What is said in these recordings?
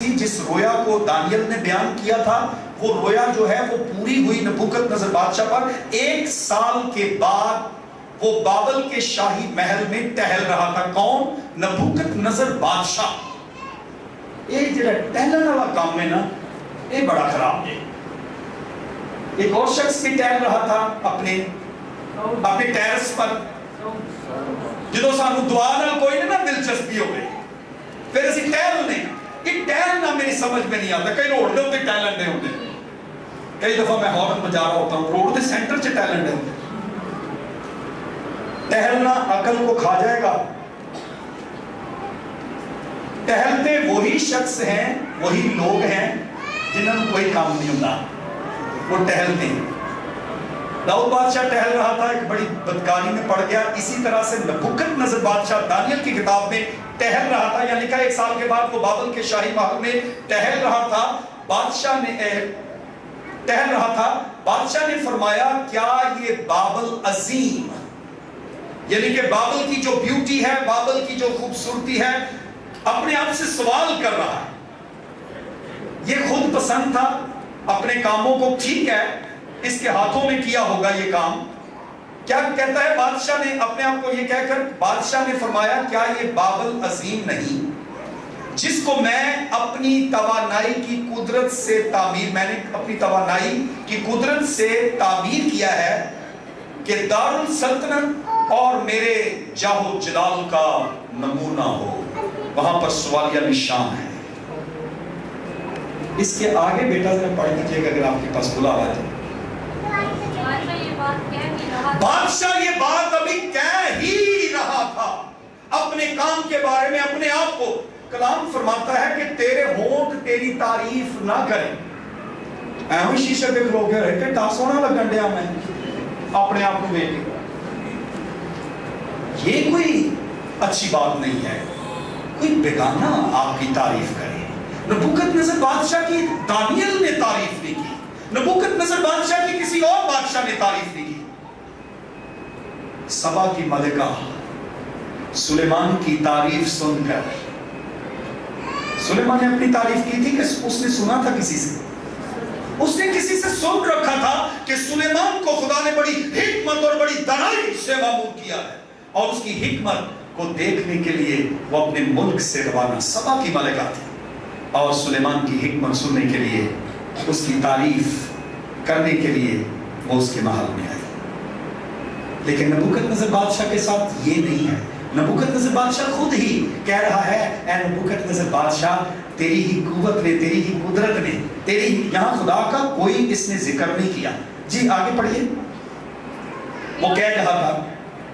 جس رویا کو دانیل نے بیان کیا تھا وہ رویا جو ہے وہ پوری ہوئی نبوکت نظر بادشاہ پر۔ 1 سال کے بعد وہ بابل کے شاہی محل میں ٹہل رہا تھا۔ کون؟ نبوکت نظر بادشاہ۔ یہ جڑا ٹہلن والا کام ہے نا، یہ بڑا خراب ہے۔ ایک اور شخص بھی ٹہل رہا تھا اپنے ٹیرس پر، جدو سانو دعا نال کوئی نہ دلچسپی ہوگی، پھر اسی ٹہلنے کہ ٹہلنا میری سمجھ میں نہیں آتا۔ کئی روڈ دے ہوتے ٹہلن دے ہوتے، کئی دفعہ میں ہارن بجا رہا ہوتا ہوں، روڈ دے سینٹر چ ٹہلن دے ہوتے۔ ٹہلنا عقل کو کھا جائے گا۔ ٹہلتے وہی شخص ہیں، وہی لوگ ہیں جنہوں نے کوئی کام نہیں ہوتا، وہ ٹہلتے ہیں۔ داؤد بادشاہ ٹہل رہا تھا، ایک بڑی بدکاری میں پڑ گیا۔ اسی طرح سے نبوکت نظر بادشاہ دانیل کی کتاب میں ٹہل رہا تھا، یعنی کہ 1 سال کے بعد وہ بابل کے شاہی محل میں ٹہل رہا تھا۔ بادشاہ نے فرمایا کیا یہ بابل عظیم، یعنی کہ بابل کی جو بیوٹی ہے، بابل کی جو خوبصورتی ہے، اپنے آپ سے سوال کر رہا ہے۔ یہ خود پسند تھا، اپنے کاموں کو ٹھیک ہے اس کے ہاتھوں میں کیا ہوگا یہ کام۔ کیا کہتا ہے بادشاہ نے اپنے آپ کو یہ کہہ کر؟ بادشاہ نے فرمایا کیا یہ بابل عظیم نہیں جس کو میں اپنی توانائی کی قدرت سے تعمیر کیا ہے کہ دارالسلطنت اور میرے جاہ و جلال کا نمونہ ہو۔ وہاں پر سوالیہ نشان ہے۔ اس کے آگے بیٹا ذرا پڑھ لیجیے گا اگر آپ کے پاس کھلا ہوا ہے۔ بادشاہ یہ بات ابھی کہہ ہی رہا تھا اپنے کام کے بارے میں، اپنے آپ کو۔ کلام فرماتا ہے کہ تیرے ہونٹ تیری تعریف نہ کریں۔ ایویں شیشے پہ کھلو کے رہے کہ تا سونا لگن ڈیا میں اپنے آپ کو دیکھ کے۔ یہ کوئی اچھی بات نہیں ہے، کوئی بیگانہ آپ کی تعریف کرے۔ نبوکت نظر بادشاہ کی دانیل نے تعریف نہیں کی، نبوکت نظر بادشاہ کی کسی اور بادشاہ نے تعریف نہیں کی۔ سبا کی ملکہ سلیمان کی تعریف سن کر، سلیمان نے اپنی تعریف کی تھی کہ اس نے سنا تھا کسی سے، اس نے کسی سے سن رکھا تھا کہ سلیمان کو خدا نے بڑی حکمت اور بڑی دانائی سے معمور کیا ہے، اور اس کی حکمت کو دیکھنے کے لیے وہ اپنے ملک سے روانہ سبا کی ملکہ تھی، اور سلیمان کی حکمت سننے کے لیے، اس کی تعریف کرنے کے لیے وہ اس کے محل میں آئی۔ لیکن نبوکت نظر بادشاہ کے ساتھ یہ نہیں ہے۔ نبوکت نظر بادشاہ خود ہی کہہ رہا ہے اے نبوکت نظر بادشاہ، تیری ہی قوت نے، تیری ہی قدرت نے، تیری، یہاں خدا کا کوئی اس نے ذکر نہیں کیا۔ جی آگے پڑھیے۔ وہ کہہ رہا تھا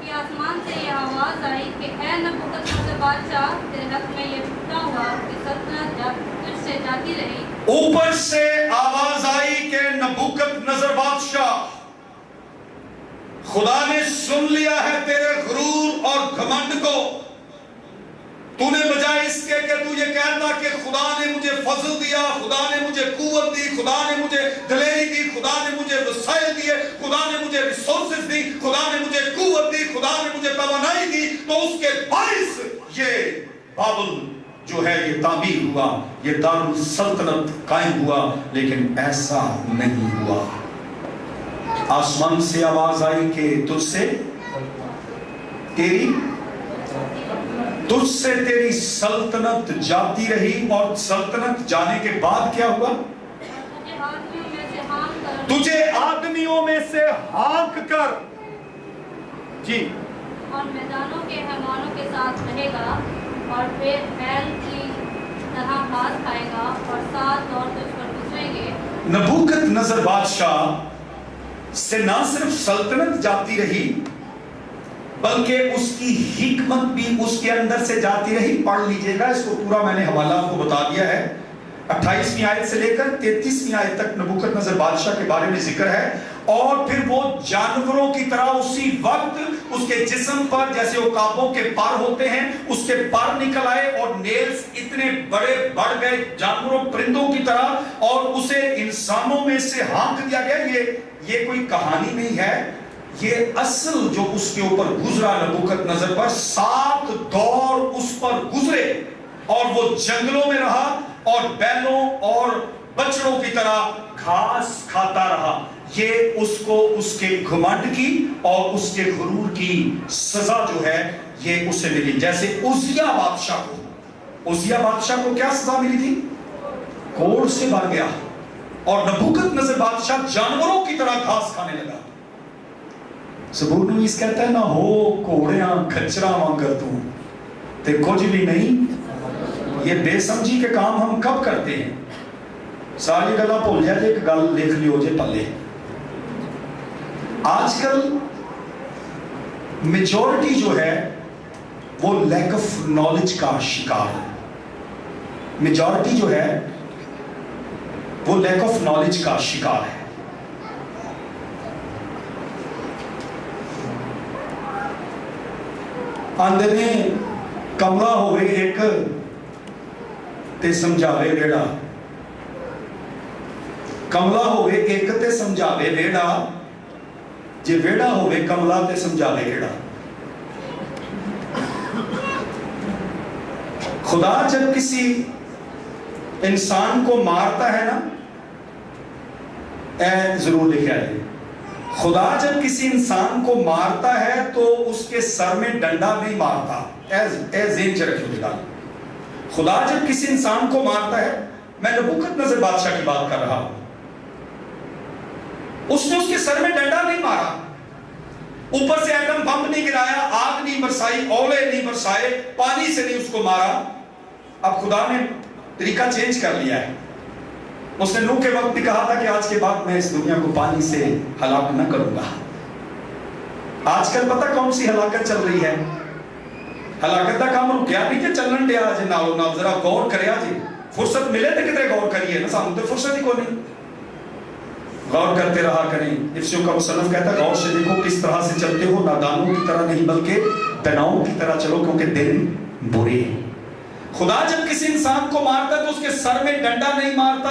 کہ آسمان سے یہ آواز آئی کہ اے نبوکت نظر بادشاہ، تیرے حق میں یہ فتنہ ہوا کہ سلطنت تجھ سے جاتی رہی۔ اوپر سے آواز آئی کہ نبوکت نظر بادشاہ، خدا نے سن لیا ہے تیرے غرور اور گھمنڈ کو۔ تو نے بجائے اس کے کہ تو یہ کہتا کہ خدا نے مجھے فضل دیا، خدا نے مجھے قوت دی، خدا نے مجھے دلیری دی، خدا نے مجھے وسائل دیے، خدا نے مجھے ریسورسز دی، خدا نے مجھے قوت دی، خدا نے مجھے توانائی دی، تو اس کے باعث یہ بابل جو ہے یہ تعمیر ہوا، یہ دارالسلطنت قائم ہوا۔ لیکن ایسا نہیں ہوا۔ آسمان سے آواز آئی کہ تجھ سے تیری سلطنت جاتی رہی، اور سلطنت جانے کے بعد کیا ہوا؟ تجھے آدمیوں میں سے ہانک کر، جی، اور میدانوں کے حیوانوں کے ساتھ رہے گا، اور پھر بیل کی طرح گھاس کھائے گا، اور 7 دور تجھ پر گزریں گے۔ نبوکت نظر بادشاہ سے نہ صرف سلطنت جاتی رہی بلکہ اس کی حکمت بھی اس کے اندر سے جاتی رہی۔ پڑھ لیجئے گا، اس کو پورا میں نے حوالہ آپ کو بتا دیا ہے۔ 28ویں آیت سے لے کر 33ویں آیت تک نبوکت نظر بادشاہ کے بارے میں ذکر ہے۔ اور پھر وہ جانوروں کی طرح اسی وقت اس کے جسم پر جیسے عقابوں کے پر ہوتے ہیں، اس کے پر نکل آئے، اور نیلز اتنے بڑے بڑھ گئے جانوروں پرندوں کی طرح، اور اسے انسانوں میں سے ہانک دیا گیا۔ یہ کوئی کہانی نہیں ہے، یہ اصل جو اس کے اوپر گزرا نبوکت نظر پر، 7 دور اس پر گزرے، اور وہ جنگلوں میں رہا، اور بیلوں اور بچڑوں کی طرح گھاس کھاتا رہا. یہ اس کو اس کے گھمنڈ کی اور اس کے غرور کی سزا جو ہے یہ اسے ملی. جیسے عزیہ بادشاہ کو کیا سزا ملی تھی؟ کوڑ سے مر گیا. اور نبوکدنضر بادشاہ جانوروں کی طرح گھاس کھانے لگا. زبور نویس کہتا ہے نہ ہو کوڑیاں کھچرا وانگر تو تے کچھ بھی نہیں. یہ بے سمجھی کے کام ہم کب کرتے ہیں؟ ساری گلا بھول جائے ایک گل لکھ لیو جے پلے. آج کل میجورٹی جو ہے وہ لیک آف نالج کا شکار ہے. میجورٹی جو ہے وہ لیک آف نالج کا شکار ہے. آندے نے کملا ہوئے ایک تے سمجھاوے ویڑا. کملا ہوئے ایک تے سمجھاوے ویڑا جے ویڑا ہوئے کملا تے سمجھاوے ویڑا. خدا جب کسی انسان کو مارتا ہے نا، اے ضرور لکھا ہے، خدا جب کسی انسان کو مارتا ہے تو اس کے سر میں ڈنڈا نہیں مارتا. اے ذہن چ رکھیے گا، خدا جب کسی انسان کو مارتا ہے، میں نبوکدنضر بادشاہ کی بات کر رہا ہوں، اس نے اس کے سر میں ڈنڈا نہیں مارا، اوپر سے ایٹم بم نہیں گرایا، آگ نہیں برسائی، اولے نہیں برسائے، پانی سے نہیں اس کو مارا. اب خدا نے طریقہ چینج کر لیا ہے. اس نے نوح کے وقت بھی کہا تھا کہ آج کے بعد میں اس دنیا کو پانی سے ہلاک نہ کروں گا. آج کل پتہ کون سی ہلاکت چل رہی ہے؟ ہلاکت کا کام رک گیا نہیں کہ چلن دیا جی نالو نال. ذرا غور کریا جی، فرصت ملے تو کتنے غور کریے نا، سانو تو فرصت ہی کوئی نہیں. غور کرتے رہا کریں. افسیوں کا مصنف کہتا ہے غور سے دیکھو کس طرح سے چلتے ہو، نادانوں کی طرح نہیں بلکہ دناؤں کی طرح چلو کیونکہ دن برے ہیں. خدا جب کسی انسان کو مارتا ہے تو اس کے سر میں ڈنڈا نہیں مارتا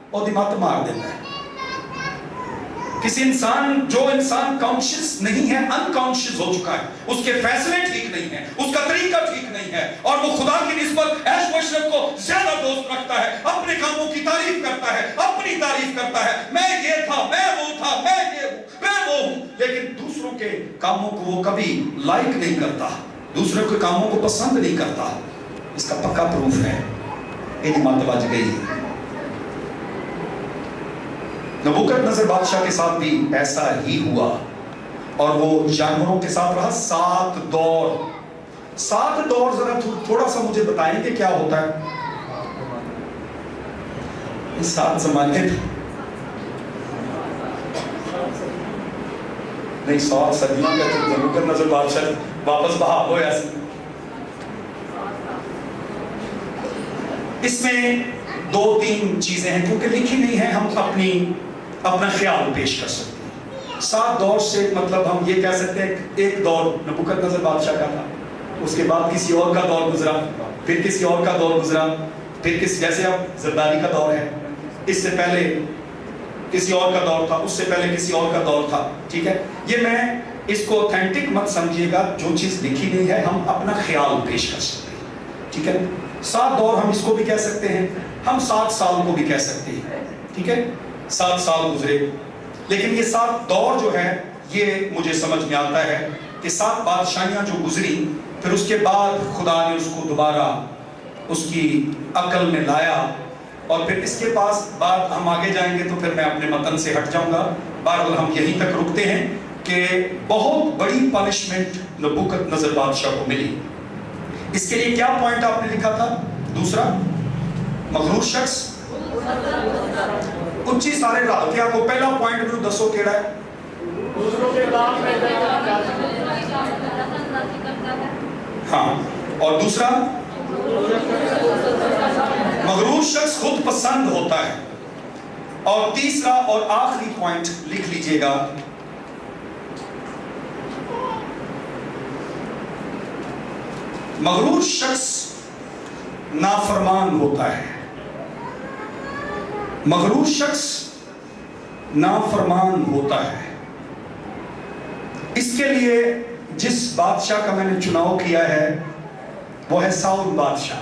اور مت مار دیتا ہے. کسی انسان جو انسان کانشیس نہیں ہے، انکانشیس ہو چکا ہے، اس کے فیصلے ٹھیک نہیں ہیں، اس کا طریقہ ٹھیک نہیں ہے، اور وہ خدا کی نسبت عیش و عشرت کو زیادہ دوست رکھتا ہے، اپنے کاموں کی تعریف کرتا ہے، اپنی تعریف کرتا ہے، میں یہ تھا، میں وہ تھا، میں یہ ہوں، میں وہ ہوں. لیکن دوسروں کے کاموں کو وہ کبھی لائک نہیں کرتا، دوسروں کے کاموں کو پسند نہیں کرتا. اس کا پکا پروف ہے ایک مات بج گئی. نبوکدنضر بادشاہ کے ساتھ بھی ایسا ہی ہوا، اور وہ جانوروں کے ساتھ رہا 7 دور. 7 دور ذرا تھوڑا سا مجھے بتائیں کہ کیا ہوتا ہے. 7 زمانے نہیں، 7 صدیاں کا تو نبوکدنضر بادشاہ واپس بحال ہو. اس میں 2-3 چیزیں ہیں کیونکہ لکھی نہیں ہیں، ہم اپنا خیال پیش کر سکتے ہیں. 7 دور سے مطلب ہم یہ کہہ سکتے ہیں ایک دور نبوکدنضر بادشاہ کا تھا، اس کے بعد کسی اور کا دور گزرا، پھر کسی اور کا دور گزرا، پھر جیسے اب زرداری کا دور ہے، اس سے پہلے کسی اور کا دور تھا، اس سے پہلے کسی اور کا دور تھا. ٹھیک ہے، یہ میں اس کو اوتھینٹک مت سمجھیے گا، جو چیز لکھی نہیں ہے ہم اپنا خیال پیش کر سکتے ہیں. ٹھیک ہے، 7 دور ہم اس کو بھی کہہ سکتے ہیں، ہم 7 سال کو بھی کہہ سکتے ہیں. ٹھیک ہے، 7 سال گزرے. لیکن یہ 7 دور جو ہے یہ مجھے سمجھ میں آتا ہے کہ 7 بادشاہیاں جو گزری، پھر اس کے بعد خدا نے اس کو دوبارہ اس کی عقل میں لایا، اور پھر اس کے پاس بعد ہم آگے جائیں گے تو پھر میں اپنے متن سے ہٹ جاؤں گا. بہرحال ہم یہیں تک رکتے ہیں کہ بہت بڑی پنشمنٹ نبوکدنضر بادشاہ کو ملی. اس کے لیے کیا پوائنٹ آپ نے لکھا تھا؟ دوسرا، مغرور شخص اچھی سارے راکیا کو پہلا پوائنٹ میں دسو کیڑا ہے؟ دوسروں کے کام میں ہاں، اور دوسرا مغرور شخص خود پسند ہوتا ہے. اور تیسرا اور آخری پوائنٹ لکھ لیجئے گا، مغرور شخص نافرمان ہوتا ہے. مغرور شخص نافرمان ہوتا ہے. اس کے لیے جس بادشاہ کا میں نے چناؤ کیا ہے وہ ہے ساؤل بادشاہ.